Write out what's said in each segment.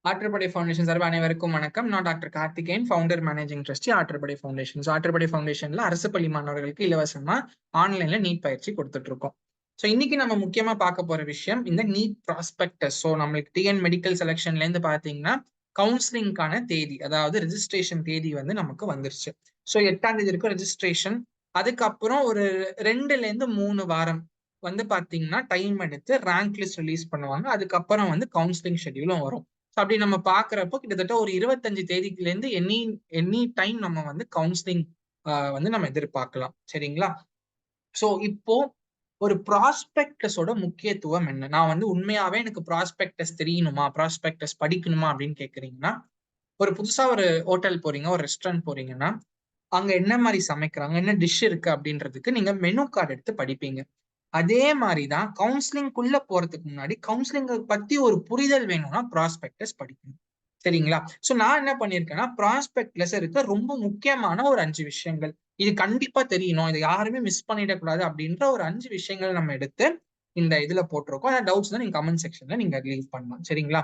ஆற்றுப்படை foundation சார்பாக அனைவருக்கும் வணக்கம். நான் doctor Karthikeyan, founder managing trustee Aatrupadai foundation. ஆற்றுப்படை ஃபவுண்டேஷன்ல அரசு பள்ளி மாணவர்களுக்கு இலவசமா ஆன்லைன்ல நீட் பயிற்சி கொடுத்துட்டு இருக்கோம். ஸோ இன்னைக்கு நம்ம முக்கியமா பார்க்க போற விஷயம் இந்த நீட் ப்ராஸ்பெக்டஸ். ஸோ நம்மளுக்கு டிஎன் மெடிக்கல் செலெக்ஷன்ல இருந்து பாத்தீங்கன்னா கவுன்சிலிங்கான தேதி, அதாவது ரெஜிஸ்ட்ரேஷன் தேதி வந்து நமக்கு வந்துருச்சு. ஸோ 8ஆம் தேதி இருக்கும் ரெஜிஸ்ட்ரேஷன். அதுக்கப்புறம் ஒரு 2ல இருந்து 3 வாரம் வந்து பாத்தீங்கன்னா டைம் எடுத்து ரேங்க் லிஸ்ட் ரிலீஸ் பண்ணுவாங்க. அதுக்கப்புறம் வந்து கவுன்சிலிங் ஷெட்யூலும் வரும். அப்படி நம்ம பாக்குறப்போ கிட்டத்தட்ட ஒரு 25 தேதிக்குல இருந்து எனி எனி டைம் நம்ம வந்து கவுன்சிலிங் வந்து நம்ம எதிர்பார்க்கலாம். சரிங்களா? சோ இப்போ ஒரு ப்ராஸ்பெக்டஸோட முக்கியத்துவம் என்ன? நான் வந்து உண்மையாவே எனக்கு ப்ராஸ்பெக்டஸ் தெரியணுமா, ப்ராஸ்பெக்டஸ் படிக்கணுமா அப்படின்னு கேக்குறீங்கன்னா, ஒரு புதுசா ஒரு ஹோட்டல் போறீங்க, ஒரு ரெஸ்டாரண்ட் போறீங்கன்னா, அங்க என்ன மாதிரி சமைக்கிறாங்க, என்ன டிஷ் இருக்கு அப்படின்றதுக்கு நீங்க மெனு கார்டு எடுத்து படிப்பீங்க. அதே மாதிரிதான் கவுன்சிலிங்குள்ள போறதுக்கு முன்னாடி கவுன்சிலிங் பத்தி ஒரு புரிதல் வேணும்னா ப்ராஸ்பெக்டஸ் படிக்கணும். சரிங்களா? சோ நான் என்ன பண்ணிருக்கேன்னா ப்ராஸ்பெக்ட்ல இருக்க ரொம்ப முக்கியமான ஒரு 5 விஷயங்கள், இது கண்டிப்பா தெரியணும், இதை யாருமே மிஸ் பண்ணிடக்கூடாது அப்படின்ற ஒரு 5 விஷயங்கள் நம்ம எடுத்து இந்த இதுல போட்டிருக்கோம். அந்த டவுட்ஸ் தான் நீங்க கமெண்ட் செக்ஷன்ல நீங்க லீவ் பண்ணலாம். சரிங்களா?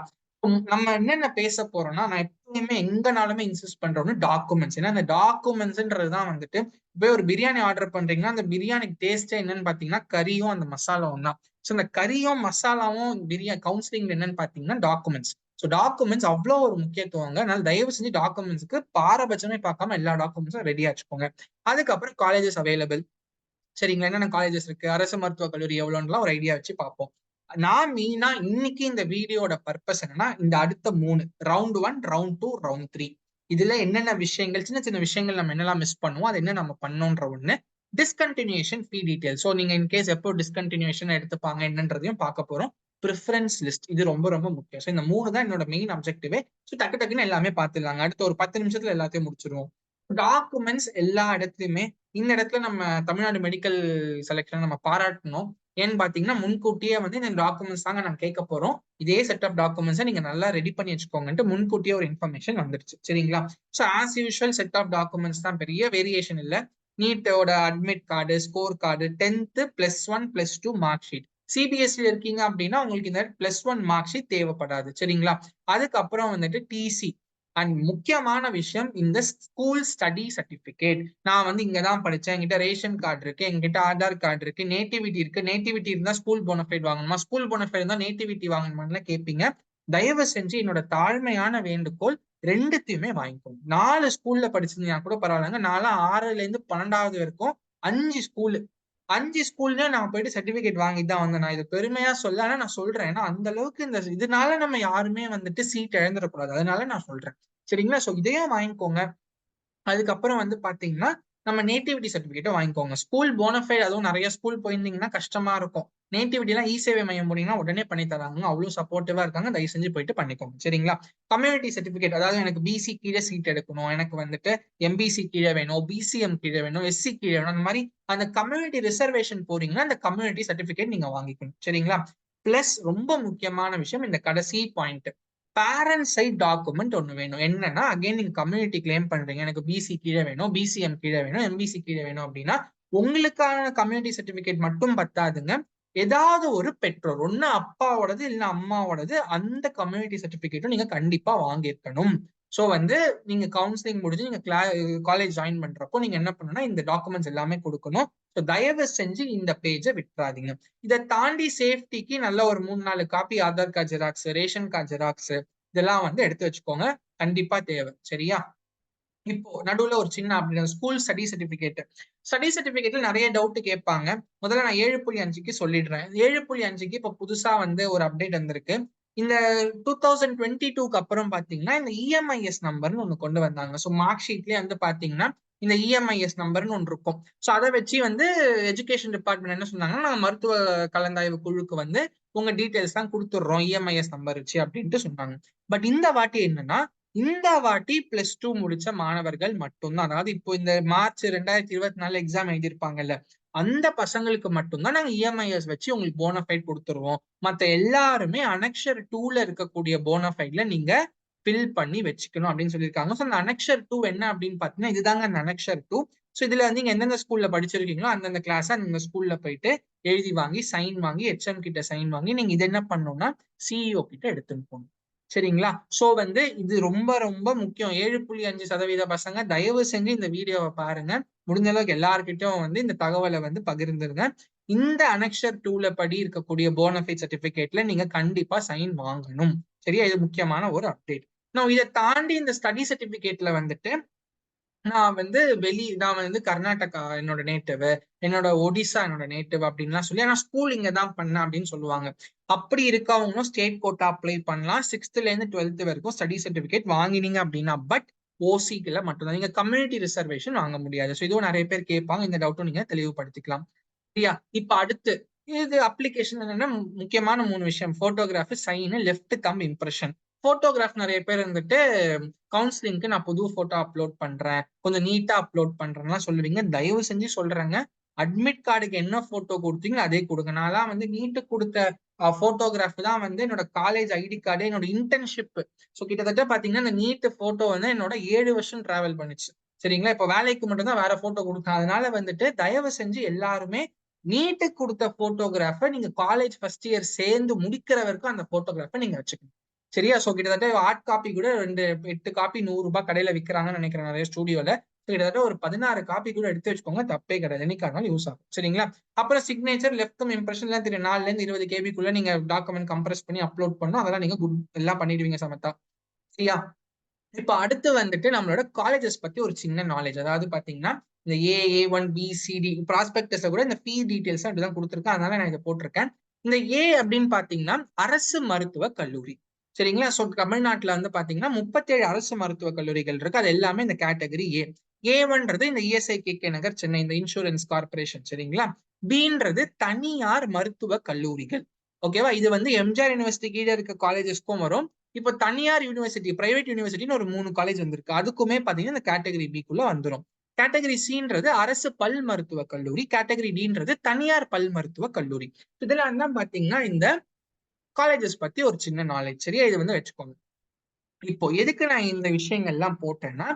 நம்ம என்னென்ன பேச போறோம்னா, நான் எப்பயுமே எங்கனாலுமே இன்சிஸ்ட் பண்றோம்னு டாக்குமெண்ட்ஸ். ஏன்னா அந்த டாக்குமெண்ட்ஸ்ன்றதுதான் வந்துட்டு இப்போ ஒரு பிரியாணி ஆர்டர் பண்றீங்கன்னா அந்த பிரியாணி டேஸ்டே என்னன்னு பாத்தீங்கன்னா கறியும் அந்த மசாலாவும் தான். ஸோ இந்த கறியும் மசாலாவும் பிரியாணி கவுன்சிலிங் என்னன்னு பாத்தீங்கன்னா டாக்குமெண்ட்ஸ். ஸோ டாக்குமெண்ட்ஸ் அவ்வளோ ஒரு முக்கியத்துவங்க. அதனால தயவு செஞ்சு டாக்குமெண்ட்ஸ்க்கு பாரபட்சமே பார்க்காம எல்லா டாக்குமெண்ட்ஸும் ரெடியா வச்சுக்கோங்க. அதுக்கப்புறம் காலேஜஸ் அவைலபிள். சரிங்களா? என்னென்ன காலேஜஸ் இருக்கு, அரசு மருத்துவக் கல்லூரி எவ்வளோன்னுலாம் ஒரு ஐடியா வச்சு பார்ப்போம். நான் மெயினா இன்னைக்கு இந்த வீடியோட பர்பஸ் என்னன்னா, இந்த அடுத்த 3 ரவுண்ட் 1, ரவுண்ட் 2, ரவுண்ட் 3 இதுல என்னென்ன விஷயங்கள், சின்ன சின்ன விஷயங்கள் நம்ம என்னெல்லாம் மிஸ் பண்ணுவோம், அது என்ன நம்ம பண்ணோன்ற ஒண்ணு, டிஸ்கண்டினியூஷன் ஃபீ டீடைல். ஸோ நீங்க இன்கேஸ் எப்போ டிஸ்கண்டினியூஷன் எடுத்துப்பாங்க என்னன்றதையும் பார்க்க போறோம். ப்ரிஃபரன்ஸ் லிஸ்ட் இது ரொம்ப ரொம்ப முக்கியம். ஸோ இந்த 3 தான் என்னோட மெயின் அப்ஜெக்டிவே. ஸோ டக்கு டக்குன்னு எல்லாமே பார்த்துடலாங்க. அடுத்த ஒரு 10 நிமிஷத்துல எல்லாத்தையும் முடிச்சிருவோம். டாக்குமெண்ட்ஸ் எல்லா இடத்துலயுமே இந்த இடத்துல நம்ம தமிழ்நாடு மெடிக்கல் செலெக்ஷன் நம்ம பாராட்டணும். ஏன்னு பாத்தீங்கன்னா முன்கூட்டியே வந்து இந்த டாக்குமெண்ட்ஸ் தாங்க நாங்க கேட்க போறோம், இதே செட் ஆஃப் டாக்குமெண்ட்ஸை நீங்க நல்லா ரெடி பண்ணி வச்சுக்கோங்கன்ட்டு முன்கூட்டியே ஒரு இன்ஃபர்மேஷன் வந்துருச்சு. சரிங்களா? So as usual set of documents தான், பெரிய வேரியேஷன் இல்ல. நீட்டோட admit card, score card, 10th +1 +2 mark sheet. CBSE இருக்கீங்க அப்படின்னா உங்களுக்கு இந்த +1 மார்க் ஷீட் தேவைப்படாது. சரிங்களா? அதுக்கப்புறம் வந்துட்டு டிசி அண்ட் முக்கியமான விஷயம் இந்த ஸ்கூல் ஸ்டடி சர்டிபிகேட். நான் வந்து இங்கதான் படிச்சேன், என்கிட்ட ரேஷன் கார்டு இருக்கு, என்கிட்ட ஆதார் கார்டு இருக்கு, நேட்டிவிட்டி இருக்கு. நேட்டிவிட்டி இருந்தா ஸ்கூல் போனஃபைட் வாங்கணுமா, ஸ்கூல் போனஃபைட் இருந்தா நேட்டிவிட்டி வாங்கணுமான்னு கேட்பீங்க. தயவு செஞ்சு என்னோட தாழ்மையான வேண்டுகோள், ரெண்டுத்தையுமே வாங்கிக்கோங்க. 4 ஸ்கூல்ல படிச்சிருந்தீங்கன்னா கூட பரவாயில்லங்க. நான்லாம் 6ல இருந்து 12வது வரைக்கும் 5 ஸ்கூல், 5 ஸ்கூல்லயும் நான் போயிட்டு சர்டிபிகேட் வாங்கிட்டு தான் வந்தேன். நான் இது பெருமையா சொல்ல, ஆனா நான் சொல்றேன். ஏன்னா அந்த அளவுக்கு இந்த இதனால நம்ம யாருமே வந்துட்டு சீட் இழந்துடக்கூடாது, அதனால நான் சொல்றேன். சரிங்களா? சோ இதையும் வாங்கிக்கோங்க. அதுக்கப்புறம் வந்து பாத்தீங்கன்னா நம்ம நேட்டிவிட்டி சர்டிபிகேட்டை வாங்கிக்கோங்க. ஸ்கூல் போனஃபைட், அதுவும் நிறைய ஸ்கூல் போயிருந்தீங்கன்னா கஷ்டமா இருக்கும். நேட்டிவிட்டி எல்லாம் இ-சேவை மையம் போனீங்கன்னா உடனே பண்ணி தராங்க, அவ்வளவு சப்போர்ட்டிவா இருக்காங்க. தயவு செஞ்சு போயிட்டு பண்ணிக்கோங்க. சரிங்களா? கம்யூனிட்டி சர்டிபிகேட், அதாவது எனக்கு பிசி கீழே சீட் எடுக்கணும், எனக்கு வந்துட்டு எம்பிசி கீழே வேணும், பிசிஎம் கீழே வேணும், எஸ்சி கீழே வேணும், அந்த மாதிரி அந்த கம்யூனிட்டி ரிசர்வேஷன் போறீங்கன்னா அந்த கம்யூனிட்டி சர்டிபிகேட் நீங்க வாங்கிக்கணும். சரிங்களா? பிளஸ் ரொம்ப முக்கியமான விஷயம் இந்த கடைசி பாயிண்ட், பேரண்ட் சைட் டாக்குமெண்ட் ஒண்ணு வேணும். என்னன்னா அகைன் நீங்க கம்யூனிட்டி கிளைம் பண்றீங்க, எனக்கு பிசி கீழே வேணும், பிசிஎம் கீழே வேணும், எம்பிசி கீழே வேணும் அப்படின்னா உங்களுக்கான கம்யூனிட்டி சர்டிபிகேட் மட்டும் பத்தாதுங்க. ஏதாவது ஒரு பெற்றோர், ஒண்ணு அப்பாவோடது இல்ல அம்மாவோடது, அந்த கம்யூனிட்டி சர்டிபிகேட்டும் நீங்க கண்டிப்பா வாங்கியிருக்கணும். சோ வந்து நீங்க கவுன்சிலிங் முடிஞ்சு நீங்க காலேஜ் ஜாயின் பண்றப்போ நீங்க என்ன பண்ணணும்னா இந்த டாக்குமெண்ட்ஸ் எல்லாமே கொடுக்கணும். ஸோ தயவு செஞ்சு இந்த பேஜை விட்டுறாதீங்க. இதை தாண்டி சேஃப்டிக்கு நல்ல ஒரு 3-4 copy Aadhaar card xerox, ration card xerox இதெல்லாம் வந்து எடுத்து வச்சுக்கோங்க. கண்டிப்பா தேவை. சரியா? இப்போ நடுவுல ஒரு சின்ன அப்படி ஸ்கூல் ஸ்டடி சர்டிபிகேட். ஸ்டடி சர்டிபிகேட்ல நிறைய டவுட் கேட்பாங்க. முதல்ல நான் 7.5க்கு சொல்லிடுறேன். 7.5க்கு இப்ப புதுசா வந்து ஒரு அப்டேட் வந்திருக்கு. இந்த 2022க்கு அப்புறம் பாத்தீங்கன்னா இந்த இஎம்ஐஎஸ் நம்பர்னு ஒண்ணு கொண்டு வந்தாங்க. ஸோ மார்க் ஷீட்லயே வந்து பாத்தீங்கன்னா இந்த இஎம்ஐஎஸ் நம்பர்னு ஒன்று இருக்கும். ஸோ அதை வச்சு வந்து எஜுகேஷன் டிபார்ட்மெண்ட் என்ன சொன்னாங்கன்னா, நாங்க மருத்துவ கலந்தாய்வு குழுக்கு வந்து உங்க டீடைல்ஸ் தான் கொடுத்துடுறோம் இஎம்ஐஎஸ் நம்பர் வச்சு அப்படின்ட்டு சொன்னாங்க. பட் இந்த வாட்டி என்னன்னா, இந்த வாட்டி +2 முடிச்ச மாணவர்கள் மட்டும்தான், அதாவது இப்போ இந்த மார்ச் 2024 எக்ஸாம் எழுதியிருப்பாங்கல்ல, அந்த பசங்களுக்கு மட்டும்தான் நாங்க இஎம்ஐஎஸ் வச்சு உங்களுக்கு போனஃபைட் கொடுத்துருவோம். மத்த எல்லாருமே அனெக்ஷர் 2ல இருக்கக்கூடிய போனஃபைட்ல நீங்க ஃபில் பண்ணி வச்சுக்கணும் அப்படின்னு சொல்லியிருக்காங்க. ஸோ அந்த அனெக்ஷர் 2 என்ன அப்படின்னு பாத்தீங்கன்னா இதுதாங்க அந்த அனெக்ஷர் 2. ஸோ இதுல வந்து நீங்க எந்தெந்த ஸ்கூல்ல படிச்சிருக்கீங்களோ அந்தந்த கிளாஸ் அந்த ஸ்கூல்ல போயிட்டு எழுதி வாங்கி சைன் வாங்கி ஹெச்எம் கிட்ட சைன் வாங்கி நீங்க இது என்ன பண்ணணும்னா சிஇஓ கிட்ட எடுத்துன்னு போகணும். சரிங்களா? சோ வந்து இது ரொம்ப ரொம்ப முக்கியம். 7.5% பசங்க தயவு செஞ்சு இந்த வீடியோவை பாருங்க. முடிஞ்ச அளவுக்கு எல்லார்கிட்டயும் வந்து இந்த தகவலை வந்து பகிர்ந்துருங்க. இந்த அனெக்ஸர் 2ல படி இருக்கக்கூடிய போனஃபைட் சர்டிபிகேட்ல நீங்க கண்டிப்பா சைன் வாங்கணும். சரியா? இது முக்கியமான ஒரு அப்டேட். நான் இதை தாண்டி இந்த ஸ்டடி சர்டிபிகேட்ல வந்துட்டு நான் வந்து கர்நாடகா என்னோட நேட்டிவ், என்னோட ஒடிசா என்னோட நேட்டிவ் அப்படின்லாம் சொல்லி, ஆனா ஸ்கூல் இங்க தான் பண்ணேன் அப்படின்னு சொல்லுவாங்க. அப்படி இருக்கவங்களும் ஸ்டேட் கோட்டா அப்ளை பண்ணலாம். 6th இருந்து 12th வரைக்கும் ஸ்டடி சர்டிபிகேட் வாங்கினீங்க அப்படின்னா, பட் ஓசிக்குல மட்டும்தான். நீங்க கம்யூனிட்டி ரிசர்வேஷன் வாங்க முடியாது. ஸோ இதுவும் நிறைய பேர் கேட்பாங்க. இந்த டவுட்டும் நீங்க தெளிவுபடுத்திக்கலாம். சரியா? இப்ப அடுத்து இது அப்ளிகேஷன் என்னன்னா முக்கியமான 3 விஷயம். Photograph, sign, left thumb impression. Photograph நிறைய பேர் வந்துட்டு கவுன்சிலிங்க்கு நான் புது போட்டோ அப்லோட் பண்றேன், கொஞ்சம் நீட்டா அப்லோட் பண்றேன்லாம் சொல்லுவீங்க. தயவு செஞ்சு சொல்றேங்க, அட்மிட் கார்டுக்கு என்ன போட்டோ கொடுத்தீங்களோ அதே கொடுங்க. நான் வந்து நீட்டு கொடுத்த போட்டோகிராஃப் தான் வந்து என்னோட காலேஜ் ஐடி கார்டு, என்னோட இன்டர்ன்ஷிப். ஸோ கிட்டத்தட்ட பாத்தீங்கன்னா இந்த நீட்டு போட்டோ வந்து என்னோட 7 வருஷம் டிராவல் பண்ணுச்சு. சரிங்களா? இப்ப வேலைக்கு மட்டும் தான் வேற போட்டோ கொடுத்தேன். அதனால வந்துட்டு தயவு செஞ்சு எல்லாருமே நீட்டுக்கு கொடுத்த போட்டோகிராஃபை நீங்க காலேஜ் ஃபர்ஸ்ட் இயர் சேர்ந்து முடிக்கிற வரைக்கும் அந்த போட்டோகிராஃபை நீங்க வச்சுக்கணும். சரியா? சோ கிட்டத்தட்ட ஹார்ட் காப்பி கூட 8 காப்பி 100 ரூபாய் கடையில விற்கிறாங்கன்னு நினைக்கிறேன் நிறைய ஸ்டூடியோல. கிட்டத்தட்ட ஒரு 16 காப்பி கூட எடுத்து வச்சுக்கோங்க, தப்பே கிடையாது. என்னைக்கானாலும் யூஸ் ஆகும். சரிங்களா? அப்புறம் சிக்னேச்சர், லெஃப்ட் இம்ப்ரெஷன் எல்லாம் தெரியும். 4ல இருந்து 20 கேபிக்குள்ள நீங்க டாக்குமெண்ட் கம்ப்ரஸ் பண்ணி அப்லோட் பண்ணணும். அதெல்லாம் நீங்க குட் எல்லாம் பண்ணிடுவீங்க சமத்தா. சரியா? இப்ப அடுத்து வந்துட்டு நம்மளோட காலேஜஸ் பத்தி ஒரு சின்ன நாலேஜ். அதாவது பாத்தீங்கன்னா இந்த A1B, C, D ப்ராஸ்பெக்டஸ்ல கூட இந்த ஃபீ டீடைல்ஸ் அப்படிதான் கொடுத்துருக்கேன். அதனால நான் இதை போட்டிருக்கேன். இந்த ஏ அப்படின்னு பாத்தீங்கன்னா அரசு மருத்துவ கல்லூரி. சரிங்களா? சோ தமிழ்நாட்டுல வந்து பாத்தீங்கன்னா 37 அரசு மருத்துவக் கல்லூரிகள் இருக்கு. அது எல்லாமே இந்த கேட்டகரி ஏ1ன்றது இந்த இஎஸ்ஐ நகர் சென்னை, இந்த இன்சூரன்ஸ் கார்பரேஷன். சரிங்களா? பின்றது தனியார் மருத்துவ கல்லூரிகள். ஓகேவா? இது வந்து எம்ஜிஆர் யூனிவர்சிட்டி கீழே இருக்க காலேஜஸ்க்கும் வரும். இப்போ தனியார் யூனிவர்சிட்டி, பிரைவேட் யூனிவர்சிட்டின்னு ஒரு 3 காலேஜ் வந்திருக்கு. அதுக்குமே பாத்தீங்கன்னா இந்த கேட்டகரி பிக்குள்ள வந்துடும். கேட்டகரி சின்றது அரசு பல் மருத்துவ கல்லூரி, கேட்டகரி டின்றது தனியார் பல் மருத்துவ கல்லூரி. இதெல்லாம் தான் பாத்தீங்கன்னா இந்த காலேஜஸ் பத்தி ஒரு சின்ன நாலேஜ். சரியா? இது வந்து வச்சுக்கோங்க. இப்போ எதுக்கு நான் இந்த விஷயங்கள்லாம் போட்டேன்னா,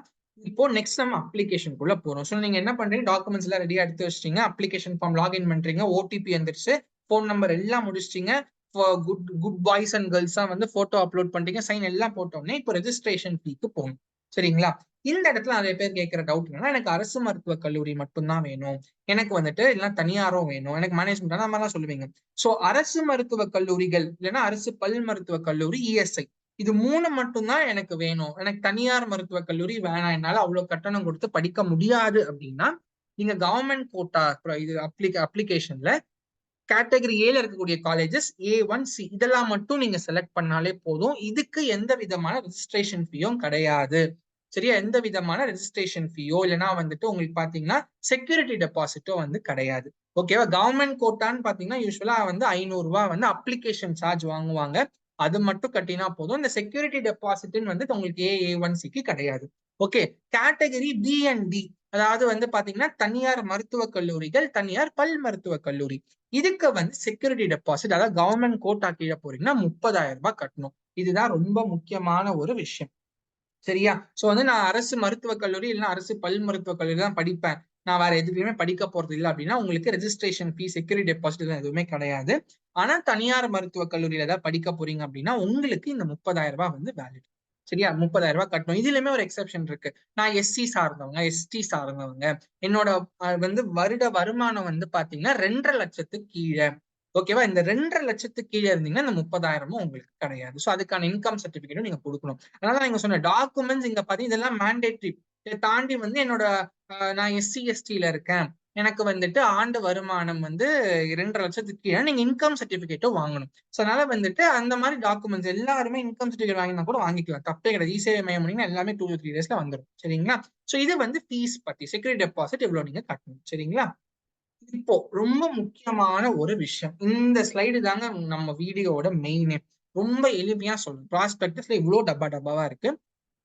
இப்போ நெக்ஸ்ட் நம்ம அப்ளிகேஷனுக்குள்ள போறோம். ஸோ நீங்க என்ன பண்றீங்க, டாக்குமெண்ட்ஸ் எல்லாம் ரெடியா எடுத்து வச்சிட்டீங்க, அப்ளிகேஷன் ஃபார்ம் லாகின் பண்றீங்க, ஓடிபி வந்துருச்சு, ஃபோன் நம்பர் எல்லாம் முடிச்சிட்டீங்க, குட் குட் பாய்ஸ் அண்ட் கேர்ள்ஸா வந்து போட்டோ அப்லோட் பண்ணிட்டீங்க, சைன் எல்லாம் போட்டோன்னே இப்போ ரெஜிஸ்ட்ரேஷன் ஃபீக்கு போகணும். சரிங்களா? இந்த இடத்துல நிறைய பேர் கேட்கிற டவுட் என்னன்னா, எனக்கு அரசு மருத்துவக் கல்லூரி மட்டும்தான் வேணும், எனக்கு வந்துட்டு இல்லைன்னா தனியாரும் வேணும், எனக்கு மேனேஜ்மெண்ட் அந்த மாதிரிலாம் சொல்லுவீங்க. ஸோ அரசு மருத்துவக் கல்லூரிகள் இல்லைன்னா அரசு பல் மருத்துவக் கல்லூரி, இஎஸ்ஐ, இது 3 மட்டும்தான் எனக்கு வேணும், எனக்கு தனியார் மருத்துவக் கல்லூரி வேணாம், என்னால அவ்வளவு கட்டணம் கொடுத்து படிக்க முடியாது அப்படின்னா, நீங்க கவர்மெண்ட் கோட்டா இது அப்ளிகேஷன்ல கேட்டகரி ஏல இருக்கக்கூடிய காலேஜஸ் A1C இதெல்லாம் மட்டும் நீங்க செலக்ட் பண்ணாலே போதும். இதுக்கு எந்த விதமான ரெஜிஸ்ட்ரேஷன் ஃபீயும் கிடையாது. சரியா? எந்த விதமான ரெஜிஸ்ட்ரேஷன் ஃபீயோ இல்லைன்னா வந்துட்டு உங்களுக்கு பாத்தீங்கன்னா செக்யூரிட்டி டெபாசிட்டோ வந்து கிடையாது. ஓகேவா? கவர்மெண்ட் கோட்டான்னு பாத்தீங்கன்னா யூஸ்வலா வந்து 500 ரூபாய் வந்து அப்ளிகேஷன் சார்ஜ் வாங்குவாங்க. அது மட்டும் கட்டினா போதும். இந்த செக்யூரிட்டி டெபாசிட்னு வந்து உங்களுக்கு A1Cக்கு கிடையாது. Okay. Category B and D, அதாவது வந்து பாத்தீங்கன்னா தனியார் மருத்துவக் கல்லூரிகள், தனியார் பல் மருத்துவக் கல்லூரி, இதுக்கு வந்து செக்யூரிட்டி டெபாசிட், அதாவது கவர்மெண்ட் கோட்டா கீழே போறீங்கன்னா 30,000 ரூபாய் கட்டணும். இதுதான் ரொம்ப முக்கியமான ஒரு விஷயம். சரியா? சோ வந்து நான் அரசு மருத்துவக் கல்லூரி இல்லைன்னா அரசு பல் மருத்துவக் கல்லூரி தான் படிப்பேன், நான் வேற எதுக்குமே படிக்க போறது இல்லை அப்படின்னா, உங்களுக்கு ரெஜிஸ்ட்ரேஷன் ஃபீ, செக்யூரிட்டி டெபாசிட் எதுவுமே கிடையாது. ஆனா தனியார் மருத்துவக் கல்லூரியில ஏதாவது படிக்க போறீங்க அப்படின்னா உங்களுக்கு இந்த 30,000 ரூபாய் வந்து வேலிட். சரியா? 30,000 ரூபாய் கட்டணும். இதுலயுமே ஒரு எக்ஸெப்ஷன் இருக்கு. நான் எஸ்சி சார்ந்தவங்க, எஸ்டி சார்ந்தவங்க, என்னோட வந்து வருட வருமானம் வந்து பாத்தீங்கன்னா 2.5 லட்சத்துக்கு கீழே. ஓகேவா? இந்த 2.5 லட்சத்துக்கு கீழே இருந்தீங்கன்னா இந்த 30,000மும் உங்களுக்கு கிடையாது. சோ அதுக்கான இன்கம் சர்டிபிகேட்டும் நீங்க கொடுக்கணும். அதனால நீங்க சொன்ன டாக்குமெண்ட்ஸ் இங்க பாத்தீங்கன்னா இதெல்லாம் மேண்டேட்ரி. இதை தாண்டி வந்து என்னோட நான் SC/STல இருக்கேன், எனக்கு வந்துட்டு ஆண்டு வருமானம் வந்து 2.5 லட்சத்துக்கு கீழே, நீங்க இன்கம் சர்டிபிகேட்டும் வாங்கணும். சோ அதனால வந்துட்டு அந்த மாதிரி டாக்குமெண்ட்ஸ் எல்லாருமே இன்கம் சர்டிபிகேட் வாங்கினா கூட வாங்கிக்கலாம், தப்பே கிடையாது. இ-சேவை மையம் பண்ணீங்கன்னா எல்லாமே 2 to 3 daysல வந்துடும். சரிங்களா? சோ இது வந்து ஃபீஸ் பத்தி, செக்யூரிட்டி டெபாசிட் இவ்வளவு நீங்க கட்டணும். சரிங்களா? இப்போ ரொம்ப முக்கியமான ஒரு விஷயம், இந்த ஸ்லைடு தாங்க நம்ம வீடியோட மெயினே. ரொம்ப எளிமையா சொல்லணும், ப்ராஸ்பெக்டஸ்ல இவ்வளவு டப்பா டப்பாவா இருக்கு.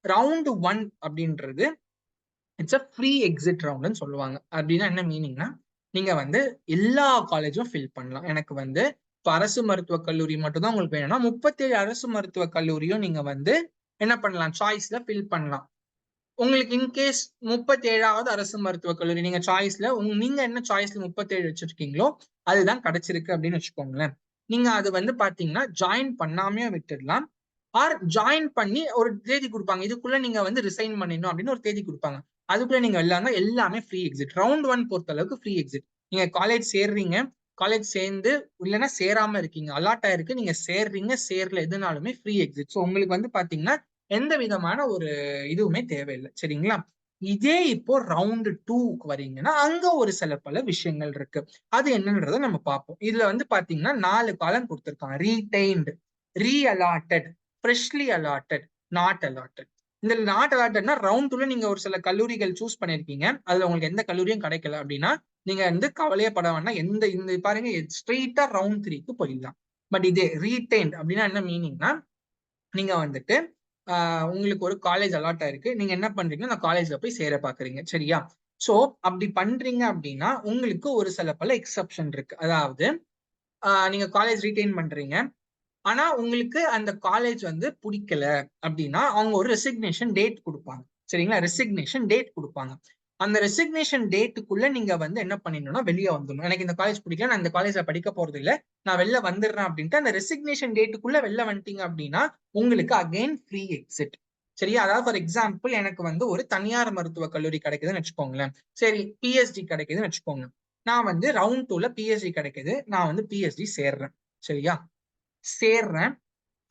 ரவுண்ட் 1 அப்படின்றது இட்ஸ் அ ஃப்ரீ எக்ஸிட் ரவுண்ட்னு சொல்லுவாங்க. அப்படின்னா என்ன மீனிங்னா, நீங்க வந்து எல்லா காலேஜும் ஃபில் பண்ணலாம். எனக்கு வந்து இப்போ அரசு மருத்துவக் கல்லூரி மட்டும் தான் உங்களுக்கு வேணும்னா 37 அரசு மருத்துவக் கல்லூரியும் நீங்க வந்து என்ன பண்ணலாம், சாய்ஸ்ல ஃபில் பண்ணலாம். உங்களுக்கு இன்கேஸ் 37வது அரசு மருத்துவக் கல்லூரி நீங்க சாய்ஸ்ல நீங்க என்ன சாய்ஸ்ல 37 வச்சிருக்கீங்களோ அதுதான் கிடைச்சிருக்கு அப்படின்னு வச்சுக்கோங்களேன். நீங்க அது வந்து பாத்தீங்கன்னா ஜாயின் பண்ணாமையே விட்டுடலாம். ஆர் ஜாயின் பண்ணி ஒரு தேதி கொடுப்பாங்க, இதுக்குள்ள நீங்க வந்து ரிசைன் பண்ணிடணும் அப்படின்னு ஒரு தேதி கொடுப்பாங்க. அதுக்குள்ள நீங்க எல்லாமே எல்லாமே ஃப்ரீ எக்ஸிட். ரவுண்ட் 1 பொறுத்த அளவுக்கு ஃப்ரீ எக்ஸிட். நீங்க காலேஜ் சேர்றீங்க, காலேஜ் சேர்ந்து இல்லைன்னா சேராம இருக்கீங்க, அலாட் ஆயிருக்கு, நீங்க சேர்றீங்க சேரல, எதுனாலுமே ஃப்ரீ எக்ஸிட். ஸோ உங்களுக்கு வந்து பாத்தீங்கன்னா எந்த விதமான ஒரு இதுவுமே தேவையில்லை. சரிங்களா? இதே இப்போ ரவுண்ட் 2க்கு வரீங்கன்னா அங்க ஒரு சில பல விஷயங்கள் இருக்கு. அது என்னன்றதை நம்ம பார்ப்போம். இதுல வந்து பாத்தீங்கன்னா 4 காலம் கொடுத்திருக்காங்க. Retained, reallotted, freshly allotted, not allotted. இந்த நாட் அலாட்டட்னா ரவுண்ட் 2ல நீங்க ஒரு சில கல்லூரிகள் சூஸ் பண்ணிருக்கீங்க, அதுல உங்களுக்கு எந்த கல்லூரியும் கிடைக்கல அப்படின்னா நீங்க வந்து கவலையே பட வேண்டாம். இந்த பாருங்க ஸ்ட்ரெயிட்டா ரவுண்ட் 3க்கு போயிடலாம். பட் இதே ரீடைன்ட் அப்படின்னா என்ன மீனிங்னா, நீங்க வந்துட்டு உங்களுக்கு ஒரு காலேஜ் அலாட் ஆயிருக்கு, நீங்க என்ன பண்றீங்கன்னா அந்த காலேஜ்ல போய் சேர பாக்குறீங்க. சரியா? சோ அப்படி பண்றீங்க அப்படின்னா உங்களுக்கு ஒரு சில பல எக்ஸப்ஷன் இருக்கு. அதாவது நீங்க காலேஜ் ரீடைன் பண்றீங்க, ஆனா உங்களுக்கு அந்த காலேஜ் வந்து பிடிக்கல அப்படின்னா அவங்க ஒரு ரெசிக்னேஷன் டேட் கொடுப்பாங்க. சரிங்களா? ரெசிக்னேஷன் டேட் கொடுப்பாங்க. அந்த ரெசிக்னேஷன் டேட்டுக்குள்ள நீங்க வந்து என்ன பண்ணிடணும்னா வெளியே வந்துடணும். எனக்கு இந்த காலேஜ் பிடிக்கல, நான் இந்த காலேஜ்ல படிக்க போறது இல்லை, நான் வெளில வந்துடுறேன் அப்படின்ட்டு அந்த ரெசிக்னேஷன் டேட்டுக்குள்ள வெளில வந்துட்டீங்க அப்படின்னா உங்களுக்கு அகைன் ஃப்ரீ எக்ஸிட். சரியா? அதாவது ஃபார் எக்ஸாம்பிள் எனக்கு வந்து ஒரு தனியார் மருத்துவ கல்லூரி கிடைக்குதுன்னு வச்சுக்கோங்களேன். சரி, பிஎஸ்டி கிடைக்குதுன்னு வச்சுக்கோங்க. நான் வந்து ரவுண்ட் 2ல பிஎஸ்டி கிடைக்குது, நான் வந்து பிஎஸ்டி சேர்றேன். சரியா? சேர்றேன்,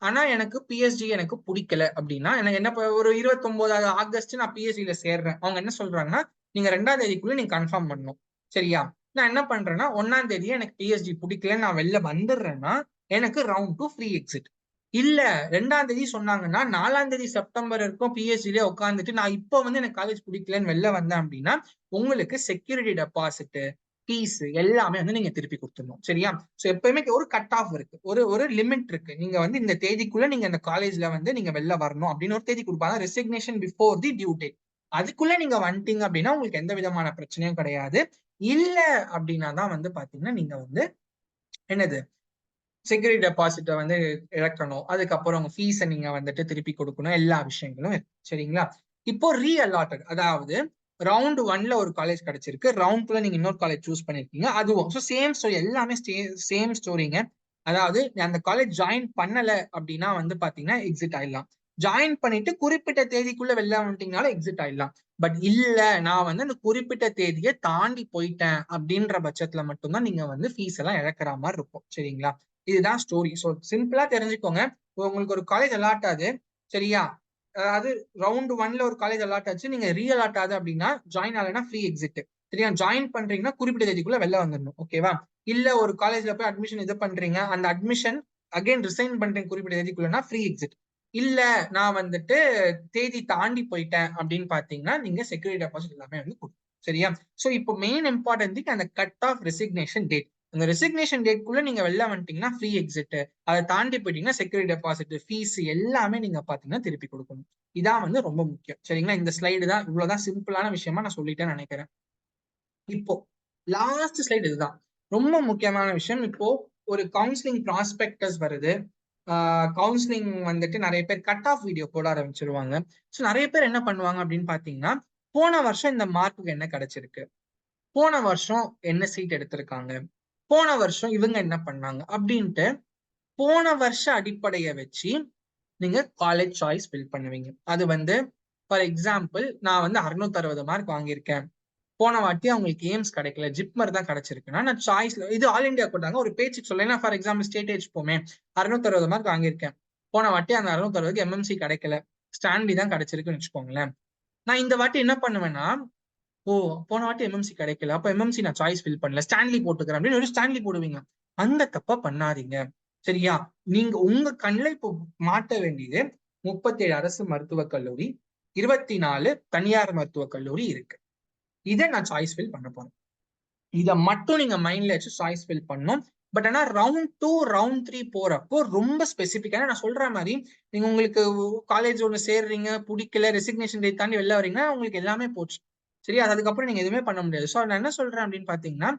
ஆனா எனக்கு பிஎஸ்டி எனக்கு பிடிக்கல அப்படின்னா எனக்கு என்ன ஒரு 29 ஆகஸ்ட் நான் பிஎஸ்டில சேர்றேன். அவங்க என்ன சொல்றாங்கன்னா நீங்க 2ஆம் தேதிக்குள்ள நீங்க கன்ஃபார்ம் பண்ணணும். சரியா? நான் என்ன பண்றேன்னா 1ஆம் தேதியே எனக்கு பிஎஸ்டி பிடிக்கல, நான் வெளில வந்துடுறேன்னா எனக்கு ரவுண்ட் 2 ஃப்ரீ எக்ஸிட். இல்ல 2ஆம் தேதி சொன்னாங்கன்னா 4ஆம் தேதி செப்டம்பர் இருக்கும் பிஎஸ்டிலே உட்காந்துட்டு நான் இப்போ வந்து எனக்கு காலேஜ் பிடிக்கலன்னு வெளில வந்தேன் அப்படின்னா உங்களுக்கு செக்யூரிட்டி டெபாசிட், ஃபீஸ் எல்லாமே வந்து நீங்க திருப்பி கொடுத்துடணும். சரியா? சோ எப்பயுமே ஒரு கட் ஆஃப் இருக்கு, ஒரு ஒரு லிமிட் இருக்கு. நீங்க வந்து இந்த தேதிக்குள்ள நீங்க அந்த காலேஜ்ல வந்து நீங்க வெளில வரணும் அப்படின்னு ஒரு தேதி கொடுப்பாங்க, resignation before the due date. அதுக்குள்ள நீங்க வந்துட்டீங்க அப்படின்னா உங்களுக்கு எந்த விதமான பிரச்சனையும் கிடையாது. இல்ல அப்படின்னா தான் வந்து பாத்தீங்கன்னா நீங்க வந்து என்னது செக்யூரிட்டி டெபாசிட்டை வந்து இழக்கணும், அதுக்கப்புறம் உங்க ஃபீஸை நீங்க வந்துட்டு திருப்பி கொடுக்கணும், எல்லா விஷயங்களும் இருக்கு. சரிங்களா? இப்போ ரீஅலாட்டட், அதாவது ரவுண்ட் 1ல ஒரு காலேஜ் கிடைச்சிருக்கு, ரவுண்ட் 2ல நீங்க இன்னொரு காலேஜ் சூஸ் பண்ணிருக்கீங்க, அதுவும் சேம் ஸ்டோரி, எல்லாமே சேம் ஸ்டோரிங்க. அதாவது அந்த காலேஜ் ஜாயின் பண்ணல அப்படின்னா வந்து பாத்தீங்கன்னா எக்ஸிட் ஆயிடலாம். ஜாயின் பண்ணிட்டு குறிப்பிட்ட தேதிக்குள்ள வெளில வந்துட்டீங்கனால எக்ஸிட் ஆயிடலாம். பட் இல்ல நான் வந்து அந்த குறிப்பிட்ட தேதியை தாண்டி போயிட்டேன் அப்படின்ற பட்சத்துல மட்டும்தான் நீங்க வந்து ஃபீஸ் எல்லாம் இழக்கிற மாதிரி இருக்கும். சரிங்களா? இதுதான் ஸ்டோரி. ஸோ சிம்பிளா தெரிஞ்சுக்கோங்க. உங்களுக்கு ஒரு காலேஜ் அலாட் ஆகுது, சரியா? அதாவது ரவுண்ட் 1ல ஒரு காலேஜ் அலாட் ஆச்சு, நீங்க ரீஅலாட் ஆகுது அப்படின்னா ஜாயின் ஆகலைன்னா ஃப்ரீ எக்ஸிட். சரியா? ஜாயின் பண்றீங்கன்னா குறிப்பிட்ட தேதிக்குள்ள வெளில வந்துடணும். ஓகேவா? இல்ல ஒரு காலேஜ்ல போய் அட்மிஷன் இது பண்றீங்க, அந்த அட்மிஷன் அகைன் ரிசைன் பண்றீங்க குறிப்பிட்ட தேதிக்குள்ளனா ஃப்ரீ எக்ஸிட். இல்ல நான் வந்துட்டு தேதி தாண்டி போயிட்டேன் அப்படின்னு பாத்தீங்கன்னா நீங்க செக்யூரிட்டி டெபாசிட் எல்லாமே வந்து கொடுக்கணும். சரியா? சோ இப்போ மெயின் இம்பார்ட்டன்ட் திங் அந்த கட் ஆஃப் ரெசிக்னேஷன் டேட். அந்த ரெசிக்னேஷன் டேட்குள்ள நீங்க வெளில வந்துட்டீங்கன்னா ஃப்ரீ எக்ஸிட், அதை தாண்டி போயிட்டீங்கன்னா செக்யூரிட்டி டெபாசிட், ஃபீஸ் எல்லாமே நீங்க பாத்தீங்கன்னா திருப்பி கொடுக்கணும். இதான் வந்து ரொம்ப முக்கியம். சரிங்களா? இந்த ஸ்லைடு தான், இவ்வளவுதான் சிம்பிளான விஷயமா நான் சொல்லிட்டேன்னு நினைக்கிறேன். இப்போ லாஸ்ட் ஸ்லைடு இதுதான் ரொம்ப முக்கியமான விஷயம். இப்போ ஒரு கவுன்சிலிங் ப்ராஸ்பெக்டஸ் வருது, கவுன்சிலிங் வந்துட்டு நிறைய பேர் கட் ஆஃப் வீடியோ போட ஆரம்பிச்சிருவாங்க. ஸோ நிறைய பேர் என்ன பண்ணுவாங்க அப்படின்னு பாத்தீங்கன்னா போன வருஷம் இந்த மார்க்குக்கு என்ன கிடைச்சிருக்கு, போன வருஷம் என்ன சீட் எடுத்திருக்காங்க, போன வருஷம் இவங்க என்ன பண்ணாங்க அப்படின்ட்டு போன வருஷ அடிப்படையை வச்சு நீங்க காலேஜ் சாய்ஸ் ஃபில் பண்ணுவீங்க. அது வந்து ஃபார் எக்ஸாம்பிள் நான் வந்து 660 மார்க் வாங்கியிருக்கேன், போன வாட்டி அவங்களுக்கு எய்ம்ஸ் கிடைக்கல, ஜிப்மர் தான் கிடைச்சிருக்குன்னா நான் சாய்ஸ்ல இது ஆல் இண்டியா போட்டாங்க ஒரு பேச்சுக்கு சொல்ல, ஃபார் எக்ஸாம்பிள் ஸ்டேட் ஏஜ் போமே 660 மார்க் வாங்கியிருக்கேன், போன வாட்டி அந்த 660 எம்எம்சி கிடைக்கல, ஸ்டான்லி தான் கிடைச்சிருக்குன்னு வச்சுக்கோங்களேன். நான் இந்த வாட்டி என்ன பண்ணுவேன்னா, ஓ போன வாட்டி எம்எம்சி கிடைக்கல, அப்ப எம்எம்சி நான் சாய்ஸ் ஃபில் பண்ணல, ஸ்டான்லி போட்டுக்கிறேன் அப்படின்னு ஒரு ஸ்டான்லி போடுவீங்க. அந்த தப்பா பண்ணாதீங்க. சரியா? நீங்க உங்க கண்ணில் இப்போ மாட்ட வேண்டியது 37 அரசு மருத்துவக் கல்லூரி, 24 தனியார் மருத்துவக் கல்லூரி இருக்கு. இதை நான் சாய்ஸ் ஃபில் பண்ண போறேன். இதை மட்டும் நீங்க மைண்ட்ல வச்சு சாய்ஸ் ஃபில் பண்ணும். பட் ஆனா ரவுண்ட் 2 ரவுண்ட் 3 போறப்போ ரொம்ப ஸ்பெசிபிக்கான நான் சொல்ற மாதிரி நீங்க உங்களுக்கு காலேஜ் ஒண்ணு சேர்றீங்க, பிடிக்கல, ரெசிக்னேஷன் டேட் தாண்டி வெளில வரீங்கன்னா உங்களுக்கு எல்லாமே போச்சு. சரியா? அதுக்கப்புறம் நீங்க எதுவுமே பண்ண முடியாது. ஸோ நான் என்ன சொல்றேன் அப்படின்னு பாத்தீங்கன்னா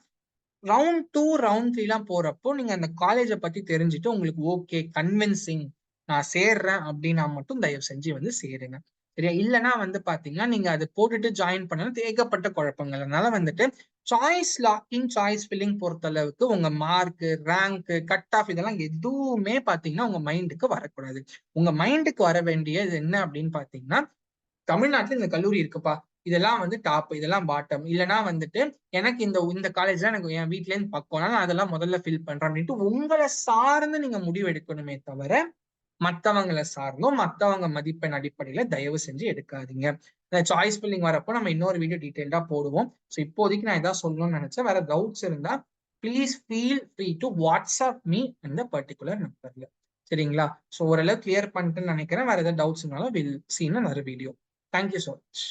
ரவுண்ட் 2 ரவுண்ட் 3 எல்லாம் போறப்போ நீங்க அந்த காலேஜை பத்தி தெரிஞ்சுட்டு உங்களுக்கு ஓகே கன்வின்சிங் நான் சேர்றேன் அப்படின்னா மட்டும் தயவு செஞ்சு வந்து சேருங்க. சரியா? இல்லைன்னா வந்து பாத்தீங்கன்னா நீங்க அது போட்டுட்டு ஜாயின் பண்ணணும் ஏகப்பட்ட குழப்பங்கள். அதனால வந்துட்டு சாய்ஸ் லாக்கிங், சாய்ஸ் ஃபில்லிங் பொறுத்த அளவுக்கு உங்க மார்க், ரேங்க், கட் ஆஃப் இதெல்லாம் எதுவுமே பாத்தீங்கன்னா உங்க மைண்டுக்கு வரக்கூடாது. உங்க மைண்டுக்கு வர வேண்டியது என்ன அப்படின்னு பாத்தீங்கன்னா, தமிழ்நாட்டுல இந்த கல்லூரி இருக்குப்பா, இதெல்லாம் வந்து டாப், இதெல்லாம் பாட்டம், இல்லைன்னா வந்துட்டு எனக்கு இந்த இந்த காலேஜ்ல எனக்கு என் வீட்ல இருந்து பக்கம், நான் அதெல்லாம் முதல்ல ஃபில் பண்றேன் அப்படின்ட்டு உங்களை சார்ந்து நீங்க முடிவு எடுக்கணுமே தவிர மத்தவங்களை சார்ந்தும் மத்தவங்க மதிப்பெண் அடிப்படையில தயவு செஞ்சு எடுக்காதீங்க. சாய்ஸ் ஃபில்லிங் வரப்போ நம்ம இன்னொரு வீடியோ டீடைல்டா போடுவோம். ஸோ இப்போதைக்கு நான் இதான் சொல்லணும்னு நினைச்சேன். வேற டவுட்ஸ் இருந்தா please feel free to WhatsApp me அந்த பர்டிகுலர் நம்பர்ல. சரிங்களா? ஸோ ஓரளவு கிளியர் பண்ணிட்டுன்னு நினைக்கிறேன். வேற ஏதாவது டவுட்ஸ்னாலும் will see in another video. Thank you so much.